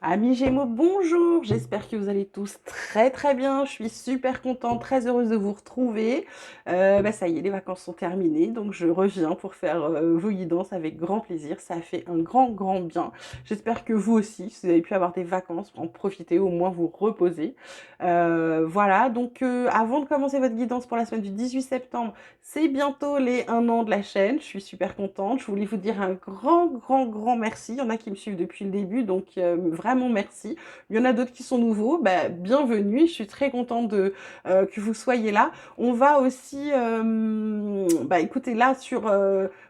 Amis Gémeaux, bonjour! J'espère que vous allez tous très très bien. Je suis super contente, très heureuse de vous retrouver. Ça y est, les vacances sont terminées, donc je reviens pour faire vos guidances avec grand plaisir. Ça a fait un grand bien. J'espère que vous aussi, si vous avez pu avoir des vacances, pour en profiter, au moins vous reposer. Voilà, donc avant de commencer votre guidance pour la semaine du 18 septembre, c'est bientôt les 1 an de la chaîne. Je suis super contente. Je voulais vous dire un grand merci. Il y en a qui me suivent depuis le début, donc vraiment merci. Il y en a d'autres qui sont nouveaux. Bah, bienvenue. Je suis très contente que vous soyez là. On va aussi, écoutez, là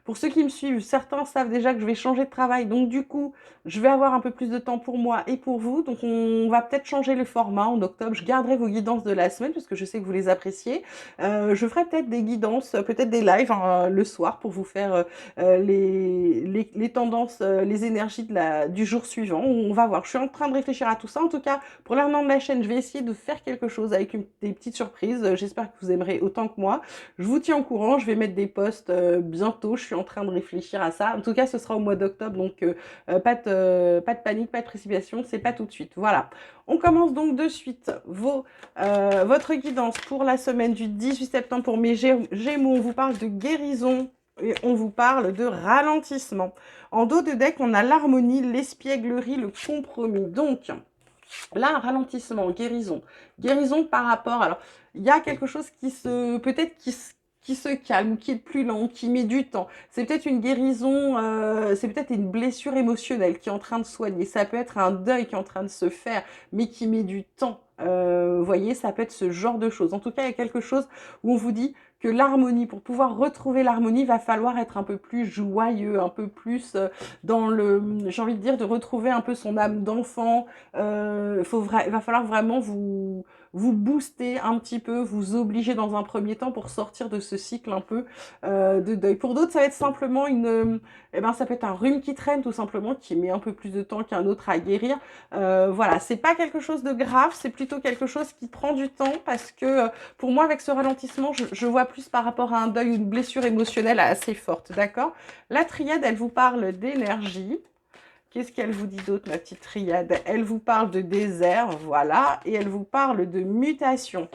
pour ceux qui me suivent, certains savent déjà que je vais changer de travail. Donc du coup, je vais avoir un peu plus de temps pour moi et pour vous. Donc on va peut-être changer le format en octobre. Je garderai vos guidances de la semaine parce que je sais que vous les appréciez. Je ferai peut-être des guidances, peut-être des lives hein, le soir pour vous faire les tendances, les énergies du jour suivant. On va voir. Je suis en train de réfléchir à tout ça. En tout cas, pour l'un de la chaîne, je vais essayer de faire quelque chose avec des petites surprises. J'espère que vous aimerez autant que moi. Je vous tiens au courant. Je vais mettre des posts bientôt. Je suis en train de réfléchir à ça. En tout cas, ce sera au mois d'octobre. Donc, pas de panique, pas de précipitation. C'est pas tout de suite. Voilà. On commence donc de suite votre guidance pour la semaine du 18 septembre pour mes Gémeaux. On vous parle de guérison et on vous parle de ralentissement. En dos de deck, on a l'harmonie, l'espièglerie, le compromis. Donc, là, un ralentissement, guérison. Guérison par rapport... Alors, il y a quelque chose peut-être qui se calme, qui est plus lent, qui met du temps. C'est peut-être une guérison, c'est peut-être une blessure émotionnelle qui est en train de soigner. Ça peut être un deuil qui est en train de se faire, mais qui met du temps. Vous voyez, ça peut être ce genre de choses. En tout cas, il y a quelque chose où on vous dit que l'harmonie, pour pouvoir retrouver l'harmonie, va falloir être un peu plus joyeux, un peu plus dans j'ai envie de dire, de retrouver un peu son âme d'enfant. Il va falloir vraiment vous booster un petit peu, vous obliger dans un premier temps pour sortir de ce cycle un peu de deuil. Pour d'autres, ça va être simplement ça peut être un rhume qui traîne tout simplement, qui met un peu plus de temps qu'un autre à guérir. Voilà, c'est pas quelque chose de grave, c'est plutôt quelque chose qui prend du temps parce que pour moi, avec ce ralentissement, je vois plus par rapport à un deuil ou une blessure émotionnelle assez forte, d'accord? La triade, elle vous parle d'énergie. Qu'est-ce qu'elle vous dit d'autre, ma petite triade? Elle vous parle de désert, voilà, et elle vous parle de mutation.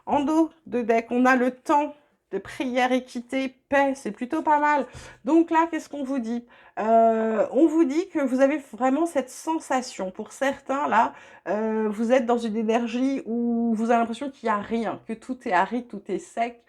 En dos de deck, on a le temps de prière, équité, paix, c'est plutôt pas mal. Donc là, qu'est-ce qu'on vous dit? On vous dit que vous avez vraiment cette sensation. Pour certains, là, vous êtes dans une énergie où vous avez l'impression qu'il n'y a rien, que tout est aride, tout est sec,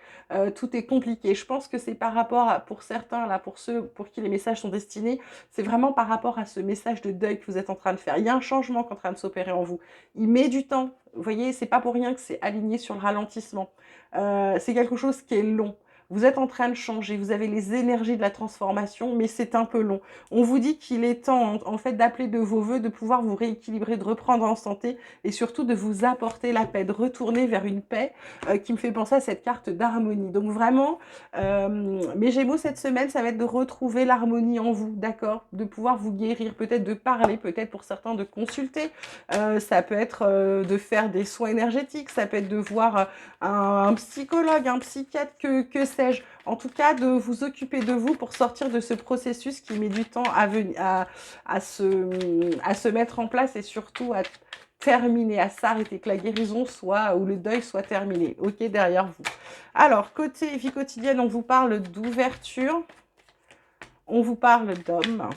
tout est compliqué. Je pense que c'est par rapport à, pour certains, là, pour ceux pour qui les messages sont destinés, c'est vraiment par rapport à ce message de deuil que vous êtes en train de faire. Il y a un changement qui est en train de s'opérer en vous. Il met du temps. Vous voyez, c'est pas pour rien que c'est aligné sur le ralentissement. C'est quelque chose qui est long. Vous êtes en train de changer, vous avez les énergies de la transformation, mais c'est un peu long. On vous dit qu'il est temps, en fait, d'appeler de vos voeux, de pouvoir vous rééquilibrer, de reprendre en santé et surtout de vous apporter la paix, de retourner vers une paix qui me fait penser à cette carte d'harmonie. Donc vraiment, mes Gémeaux cette semaine, ça va être de retrouver l'harmonie en vous, d'accord? De pouvoir vous guérir, peut-être de parler, peut-être pour certains de consulter. Ça peut être de faire des soins énergétiques, ça peut être de voir un psychologue, un psychiatre, que sais-je. En tout cas, de vous occuper de vous pour sortir de ce processus qui met du temps à se mettre en place et surtout à terminer, à s'arrêter, que la guérison soit, ou le deuil soit terminé, ok, derrière vous. Alors, côté vie quotidienne, on vous parle d'ouverture, on vous parle d'homme.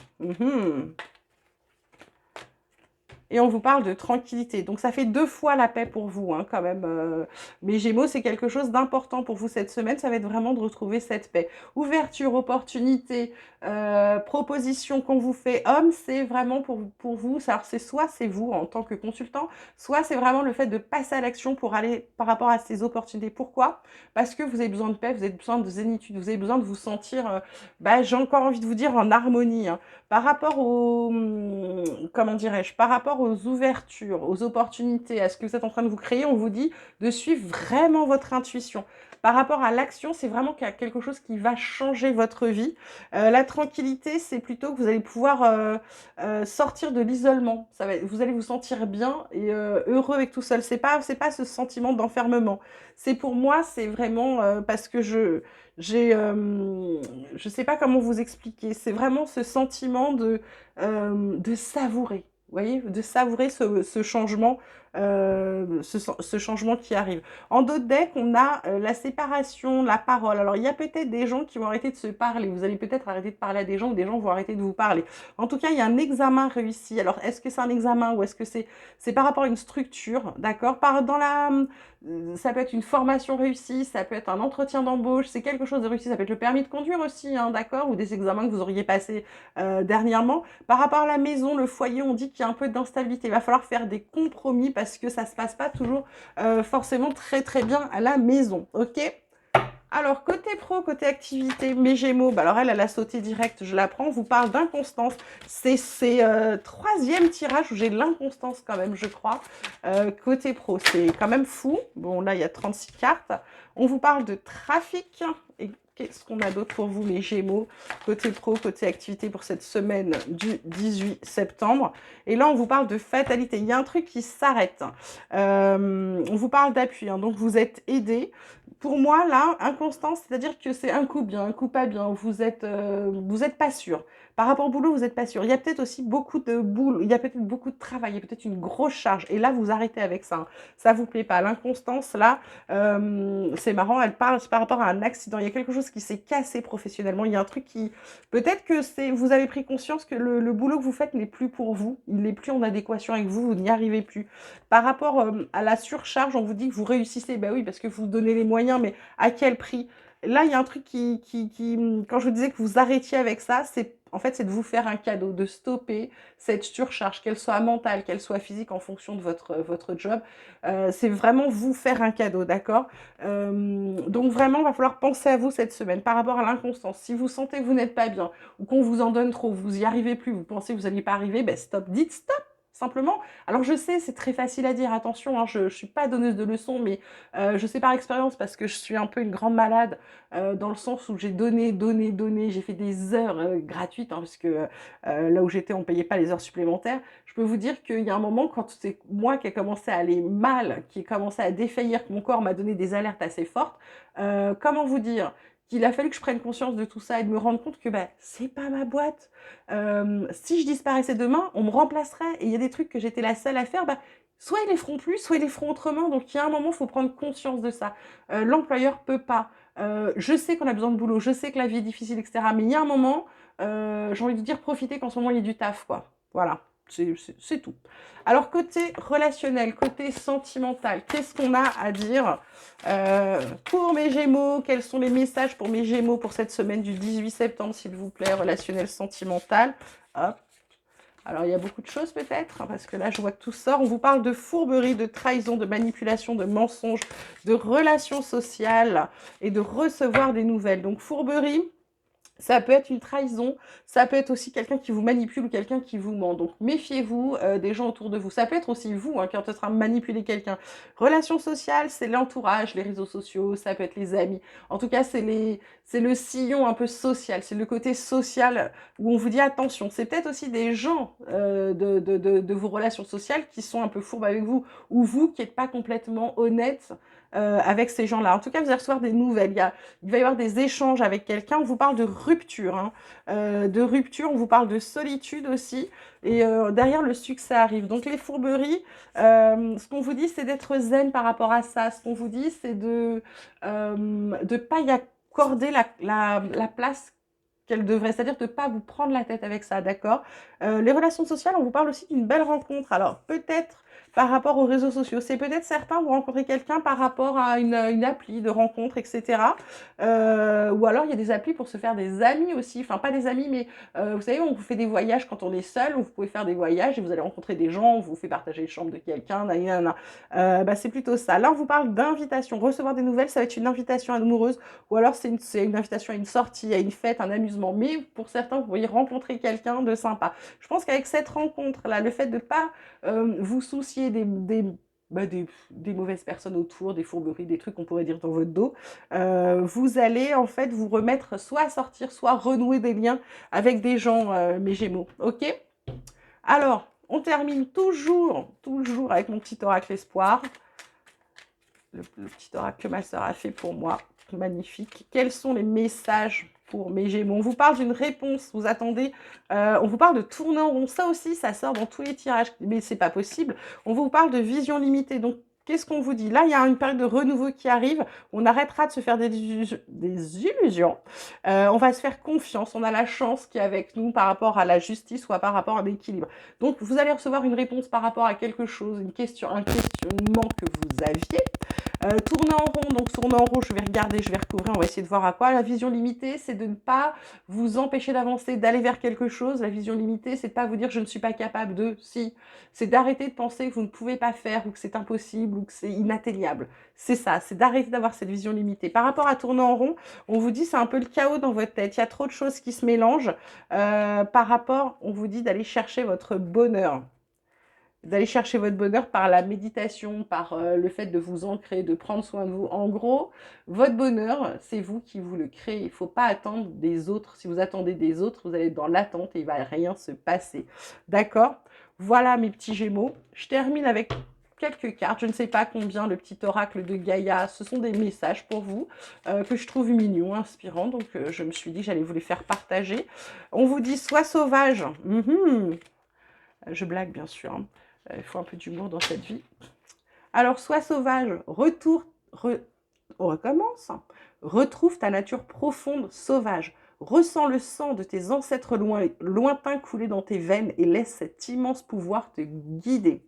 Et on vous parle de tranquillité. Donc ça fait 2 fois la paix pour vous, hein, quand même. Mais Gémeaux, c'est quelque chose d'important pour vous cette semaine. Ça va être vraiment de retrouver cette paix. Ouverture, opportunité, proposition qu'on vous fait. Homme, c'est vraiment pour vous. Alors soit c'est vous en tant que consultant, soit c'est vraiment le fait de passer à l'action pour aller par rapport à ces opportunités. Pourquoi? Parce que vous avez besoin de paix, vous avez besoin de zénitude, vous avez besoin de vous sentir, j'ai encore envie de vous dire, en harmonie, hein. Par rapport comment dirais-je, par rapport aux ouvertures, aux opportunités, à ce que vous êtes en train de vous créer, on vous dit de suivre vraiment votre intuition. Par rapport à l'action, c'est vraiment quelque chose qui va changer votre vie. La tranquillité, c'est plutôt que vous allez pouvoir sortir de l'isolement. Vous allez vous sentir bien et heureux avec tout seul. C'est pas ce sentiment d'enfermement. C'est pour moi, c'est vraiment parce que je sais pas comment vous expliquer. C'est vraiment ce sentiment de savourer. Vous voyez, de savourer ce changement, ce changement qui arrive. En d'autres decks, on a la séparation, la parole. Alors, il y a peut-être des gens qui vont arrêter de se parler. Vous allez peut-être arrêter de parler à des gens ou des gens vont arrêter de vous parler. En tout cas, il y a un examen réussi. Alors, est-ce que c'est un examen ou est-ce que c'est par rapport à une structure, d'accord? Ça peut être une formation réussie, ça peut être un entretien d'embauche, c'est quelque chose de réussi. Ça peut être le permis de conduire aussi, hein, d'accord? Ou des examens que vous auriez passés dernièrement. Par rapport à la maison, le foyer, on dit qu'il y a un peu d'instabilité. Il va falloir faire des compromis parce que ça ne se passe pas toujours forcément très très bien à la maison, ok? Alors, côté pro, côté activité, mes Gémeaux, bah alors elle a sauté direct, je la prends. On vous parle d'inconstance. C'est troisième tirage où j'ai de l'inconstance quand même, je crois. Côté pro, c'est quand même fou. Bon, là, il y a 36 cartes. On vous parle de trafic. Et qu'est-ce qu'on a d'autre pour vous, mes Gémeaux? Côté pro, côté activité pour cette semaine du 18 septembre. Et là, on vous parle de fatalité. Il y a un truc qui s'arrête. On vous parle d'appui, hein, donc vous êtes aidé. Pour moi, là, inconstance, c'est-à-dire que c'est un coup bien, un coup pas bien. Vous êtes pas sûr. Par rapport au boulot, vous n'êtes pas sûr. Il y a peut-être aussi beaucoup de boulot, il y a peut-être beaucoup de travail, il y a peut-être une grosse charge. Et là, vous arrêtez avec ça, hein. Ça vous plaît pas. L'inconstance, là, c'est marrant, elle parle par rapport à un accident. Il y a quelque chose qui s'est cassé professionnellement. Il y a un truc qui... Peut-être que vous avez pris conscience que le boulot que vous faites n'est plus pour vous. Il n'est plus en adéquation avec vous, vous n'y arrivez plus. Par rapport à la surcharge, on vous dit que vous réussissez. Ben oui, parce que vous donnez les moyens, mais à quel prix? Là, il y a un truc quand je vous disais que vous arrêtiez avec ça, c'est de vous faire un cadeau, de stopper cette surcharge, qu'elle soit mentale, qu'elle soit physique en fonction de votre job. C'est vraiment vous faire un cadeau, d'accord? Donc vraiment, il va falloir penser à vous cette semaine par rapport à l'inconstance. Si vous sentez que vous n'êtes pas bien ou qu'on vous en donne trop, vous n'y arrivez plus, vous pensez que vous n'allez pas arriver, ben stop, dites stop. Simplement. Alors je sais, c'est très facile à dire, attention, hein, je ne suis pas donneuse de leçons, mais je sais par expérience parce que je suis un peu une grande malade dans le sens où j'ai donné, j'ai fait des heures gratuites, hein, parce que là où j'étais, on ne payait pas les heures supplémentaires. Je peux vous dire qu'il y a un moment, quand c'est moi qui ai commencé à aller mal, qui ai commencé à défaillir, que mon corps m'a donné des alertes assez fortes, comment vous dire qu'il a fallu que je prenne conscience de tout ça et de me rendre compte que bah, c'est pas ma boîte. Si je disparaissais demain, on me remplacerait. Et il y a des trucs que j'étais la seule à faire, bah, soit ils les feront plus, soit ils les feront autrement. Donc il y a un moment, il faut prendre conscience de ça. L'employeur peut pas. Je sais qu'on a besoin de boulot, je sais que la vie est difficile, etc. Mais il y a un moment, j'ai envie de dire, profitez qu'en ce moment, il y a du taf, quoi. Voilà. C'est tout. Alors, côté relationnel, côté sentimental, qu'est-ce qu'on a à dire pour mes Gémeaux? Quels sont les messages pour mes Gémeaux pour cette semaine du 18 septembre, s'il vous plaît, relationnel, sentimental? Hop. Alors, il y a beaucoup de choses peut-être, hein, parce que là, je vois que tout sort. On vous parle de fourberie, de trahison, de manipulation, de mensonge, de relations sociales et de recevoir des nouvelles. Donc, fourberie, ça peut être une trahison, ça peut être aussi quelqu'un qui vous manipule ou quelqu'un qui vous ment. Donc méfiez-vous des gens autour de vous. Ça peut être aussi vous qui êtes en train de manipuler quelqu'un. Relation sociale, c'est l'entourage, les réseaux sociaux, ça peut être les amis. En tout cas, c'est le sillon un peu social, c'est le côté social où on vous dit attention. C'est peut-être aussi des gens de vos relations sociales qui sont un peu fourbes avec vous ou vous qui n'êtes pas complètement honnête avec ces gens-là. En tout cas, vous allez recevoir des nouvelles. Il va y avoir des échanges avec quelqu'un. On vous parle de rupture. Hein. De rupture, on vous parle de solitude aussi. Et derrière, le succès arrive. Donc, les fourberies, ce qu'on vous dit, c'est d'être zen par rapport à ça. Ce qu'on vous dit, c'est de ne pas y accorder la place qu'elle devrait, c'est-à-dire de ne pas vous prendre la tête avec ça, d'accord? Les relations sociales, on vous parle aussi d'une belle rencontre. Alors, peut-être par rapport aux réseaux sociaux. C'est peut-être certains vont rencontrer quelqu'un par rapport à une appli de rencontre, etc. Ou alors, il y a des applis pour se faire des amis aussi. Enfin, pas des amis, mais vous savez, on vous fait des voyages quand on est seul. Vous pouvez faire des voyages et vous allez rencontrer des gens. On vous fait partager les chambres de quelqu'un. Bah, c'est plutôt ça. Là, on vous parle d'invitation. Recevoir des nouvelles, ça va être une invitation amoureuse. Ou alors, c'est une invitation à une sortie, à une fête, un amusement. Mais pour certains, vous pourriez rencontrer quelqu'un de sympa. Je pense qu'avec cette rencontre-là, le fait de ne pas vous soucier des mauvaises personnes autour, des fourberies, des trucs qu'on pourrait dire dans votre dos, vous allez en fait vous remettre soit à sortir, soit renouer des liens avec des gens, mes Gémeaux. Ok? Alors, on termine toujours avec mon petit oracle espoir. Le petit oracle que ma sœur a fait pour moi. Magnifique. Quels sont les messages pour mes Gémeaux? On vous parle d'une réponse, vous attendez, on vous parle de tourner en rond. Ça aussi, ça sort dans tous les tirages, mais c'est pas possible. On vous parle de vision limitée. Donc, qu'est-ce qu'on vous dit? Là, il y a une période de renouveau qui arrive. On arrêtera de se faire des illusions. On va se faire confiance. On a la chance qui est avec nous par rapport à la justice ou par rapport à l'équilibre. Donc, vous allez recevoir une réponse par rapport à quelque chose, une question, un questionnement que vous aviez. Tourner en rond, donc tourner en rond, je vais regarder, je vais recouvrir, on va essayer de voir à quoi. La vision limitée, c'est de ne pas vous empêcher d'avancer, d'aller vers quelque chose. La vision limitée, c'est de pas vous dire je ne suis pas capable de, si. C'est d'arrêter de penser que vous ne pouvez pas faire ou que c'est impossible ou que c'est inatteignable. C'est ça, c'est d'arrêter d'avoir cette vision limitée. Par rapport à tourner en rond, on vous dit c'est un peu le chaos dans votre tête. Il y a trop de choses qui se mélangent. Par rapport, on vous dit d'aller chercher votre bonheur. D'aller chercher votre bonheur par la méditation, par le fait de vous ancrer, de prendre soin de vous. En gros, votre bonheur, c'est vous qui vous le créez. Il ne faut pas attendre des autres. Si vous attendez des autres, vous allez être dans l'attente et il ne va rien se passer. D'accord? Voilà mes petits Gémeaux. Je termine avec quelques cartes. Je ne sais pas combien, le petit oracle de Gaïa. Ce sont des messages pour vous que je trouve mignons, inspirants. Donc, je me suis dit que j'allais vous les faire partager. On vous dit, sois sauvage. Je blague, bien sûr. Hein. Il faut un peu d'humour dans cette vie. Alors, sois sauvage, on recommence. Retrouve ta nature profonde, sauvage. Ressens le sang de tes ancêtres lointains couler dans tes veines et laisse cet immense pouvoir te guider.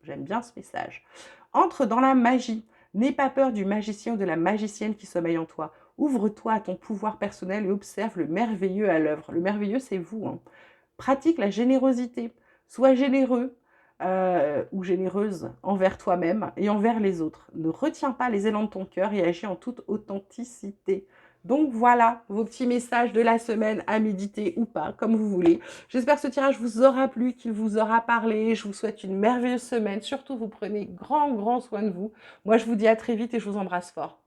J'aime bien ce message. Entre dans la magie. N'aie pas peur du magicien ou de la magicienne qui sommeille en toi. Ouvre-toi à ton pouvoir personnel et observe le merveilleux à l'œuvre. Le merveilleux, c'est vous. Hein. Pratique la générosité. Sois généreux ou généreuse envers toi-même et envers les autres. Ne retiens pas les élans de ton cœur et agis en toute authenticité. Donc voilà vos petits messages de la semaine à méditer ou pas, comme vous voulez. J'espère que ce tirage vous aura plu, qu'il vous aura parlé. Je vous souhaite une merveilleuse semaine. Surtout, vous prenez grand soin de vous. Moi, je vous dis à très vite et je vous embrasse fort.